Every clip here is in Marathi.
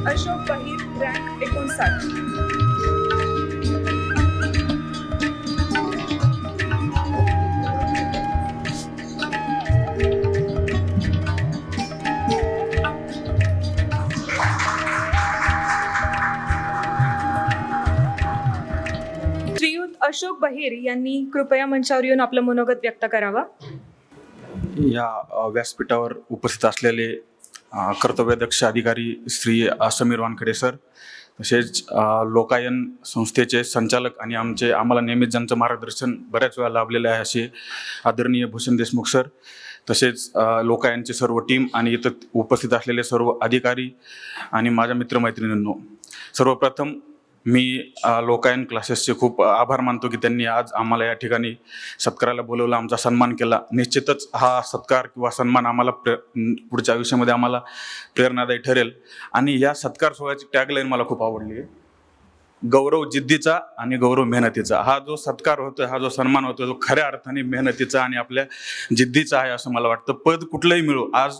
अशोक बहीर, रँक 59. श्रीयुत अशोक बहीर यांनी कृपया मंचावर येऊन आपलं मनोगत व्यक्त करावं. या व्यासपीठावर उपस्थित असलेले कर्तव्यदक्ष अधिकारी श्री समीर वानखडे सर, तसेच लोकायन संस्थेचे संचालक आणि आम्हाला नेहमीच ज्यांचं मार्गदर्शन बऱ्याच वेळा लाभलेलं आहे असे आदरणीय भूषण देशमुख सर, तसेच लोकायनचे सर्व टीम आणि इथं उपस्थित असलेले सर्व अधिकारी आणि माझ्या मित्रमैत्रिणींनो, सर्वप्रथम मी लोकायन क्लासेसचे खूप आभार मानतो की त्यांनी आज आम्हाला या ठिकाणी सत्काराला बोलवलं, आमचा सन्मान केला. निश्चितच हा सत्कार किंवा सन्मान आम्हाला पुढच्या आयुष्यामध्ये आम्हाला प्रेरणादायी ठरेल. आणि या सत्कार सोहळ्याची टॅगलाईन मला खूप आवडली आहे, गौरव जिद्दीचा आणि गौरव मेहनतीचा. हा जो सत्कार होतो, हा जो सन्मान होतो, जो खऱ्या अर्थाने मेहनतीचा आणि आपल्या जिद्दीचा आहे असं मला वाटतं. पद कुठलंही मिळो, आज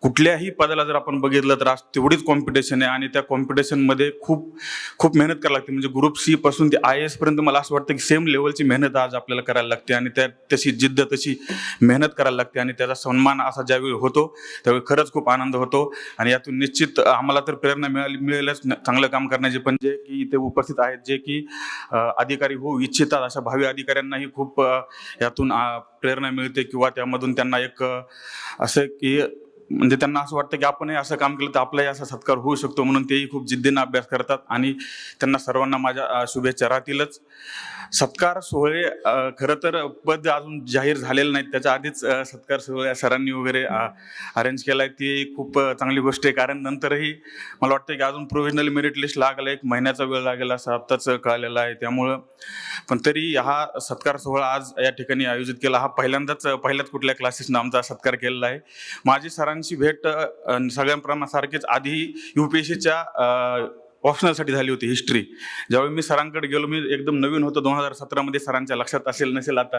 कुठल्याही पदाला जर आपण बघितलं तर आज तेवढीच कॉम्पिटिशन आहे आणि त्या कॉम्पिटिशनमध्ये खूप मेहनत करावी लागते. म्हणजे ग्रुप सी पासून ते IAS पर्यंत मला असं वाटतं की सेम लेवलची मेहनत आज आपल्याला करायला लागते आणि तशी जिद्द, तशी मेहनत करायला लागते आणि त्याचा सन्मान असा ज्यावेळी होतो त्यावेळी खरंच खूप आनंद होतो. आणि यातून निश्चित आम्हाला तर प्रेरणा मिळेलच चांगलं काम करण्याची, पण जे की इथे उपस्थित आहेत, जे की अधिकारी होऊ इच्छितात, अशा भावी अधिकाऱ्यांनाही खूप यातून प्रेरणा मिळते किंवा त्यामधून त्यांना एक असं की म्हणजे त्यांना असं वाटतं की आपणही असं काम केलं तर आपलाही असा सत्कार होऊ शकतो, म्हणून तेही खूप जिद्दीनं अभ्यास करतात आणि त्यांना सर्वांना माझ्या शुभेच्छा राहतीलच. सत्कार सोहळे खरं तर पद अजून जाहीर झालेलं नाहीत, त्याच्या आधीच सत्कार सोहळे सरांनी वगैरे अरेंज केला आहे, ती खूप चांगली गोष्ट आहे. कारण नंतरही मला वाटतं की अजून प्रोव्हिजनल मेरिट लिस्ट लागायला 1 महिन्याचा वेळ लागेल असं आत्ताच कळलेलं आहे. त्यामुळं पण तरी हा सत्कार सोहळा आज या ठिकाणी आयोजित केला. हा पहिल्याच कुठल्या क्लासेसनं आमचा सत्कार केलेला आहे. माझी सरांची भेट सगळ्यांप्रमाणासारखीच आधी UPSCच्या ऑप्शनलसाठी झाली होती, हिस्ट्री. ज्यावेळी मी सरांकडे गेलो, मी एकदम नवीन होतो 2017 सरांच्या लक्षात असेल नसेल आता,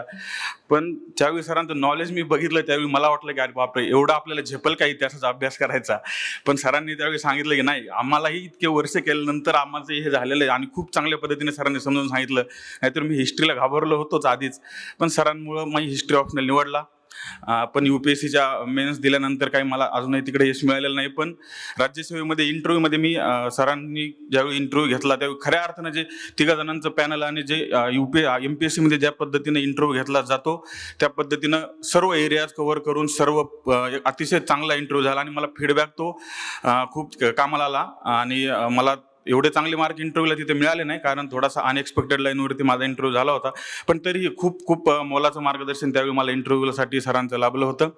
पण ज्यावेळी सरांचं नॉलेज मी बघितलं त्यावेळी मला वाटलं की अरे बापरे, एवढा आपल्याला झेपल का इतिहासाचा अभ्यास करायचा. पण सरांनी त्यावेळी सांगितलं की नाही, आम्हालाही इतके वर्ष केल्यानंतर आम्हाला हे झालेलं आहे आणि खूप चांगल्या पद्धतीने सरांनी समजून सांगितलं. नाहीतर मी हिस्ट्रीला घाबरलो होतोच आधीच, पण सरांमुळं मी हिस्ट्री ऑप्शनल निवडला. पण UPSCच्या मेन्स दिल्यानंतर काही मला अजूनही तिकडे यश मिळालेलं नाही. पण राज्यसेवेमध्ये इंटरव्ह्यूमध्ये मी सरांनी ज्यावेळी इंटरव्ह्यू घेतला त्यावेळी खऱ्या अर्थानं जे 3 जणांचं पॅनल आणि जे MPSCमध्ये ज्या पद्धतीने इंटरव्ह्यू घेतला जातो त्या पद्धतीनं सर्व एरियाज कव्हर करून सर्व अतिशय चांगला इंटरव्ह्यू झाला आणि मला फीडबॅक तो खूप कामाला आला. आणि मला एवढे चांगले मार्क इंटरव्ह्यूला तिथे मिळाले नाही, कारण थोडासा अनएक्सपेक्टेड लाईनवरती माझा इंटरव्ह्यू झाला होता. पण तरीही खूप मोलाचं मार्गदर्शन त्यावेळी मला इंटरव्ह्यूसाठी सरांचं लाभलं होतं.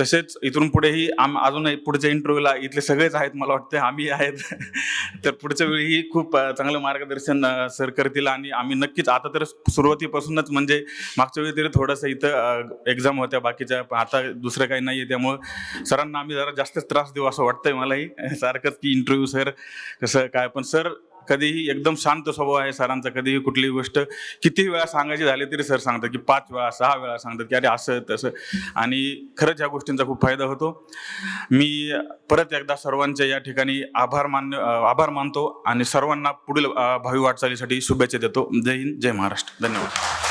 तसेच इथून पुढेही अजूनही पुढच्या इंटरव्ह्यूला इथले सगळेच आहेत, मला वाटतं आम्ही आहेत. तर पुढच्या वेळीही खूप चांगलं मार्गदर्शन सर करतील आणि आम्ही नक्कीच, आता तर सुरुवातीपासूनच म्हणजे मागच्या वेळी तरी थोडंसं इथं एक्झाम होत्या बाकीच्या, आता दुसरं काही नाही आहे, त्यामुळं सरांना आम्ही जरा जास्तच त्रास देऊ असं वाटतंय मलाही सारखंच की इंटरव्ह्यू सर कसं काय. पण सर कधीही एकदम शांत स्वभाव आहे सरांचा, कधीही कुठलीही गोष्ट किती वेळा सांगायची झाली तरी सर सांगतात की 5 वेळा 6 वेळा सांगतात की अरे असं तसं, आणि खरंच या गोष्टींचा खूप फायदा होतो. मी परत एकदा सर्वांच्या या ठिकाणी आभार मानतो आणि सर्वांना पुढील भावी वाटचालीसाठी शुभेच्छा देतो. जय हिंद, जय महाराष्ट्र. धन्यवाद.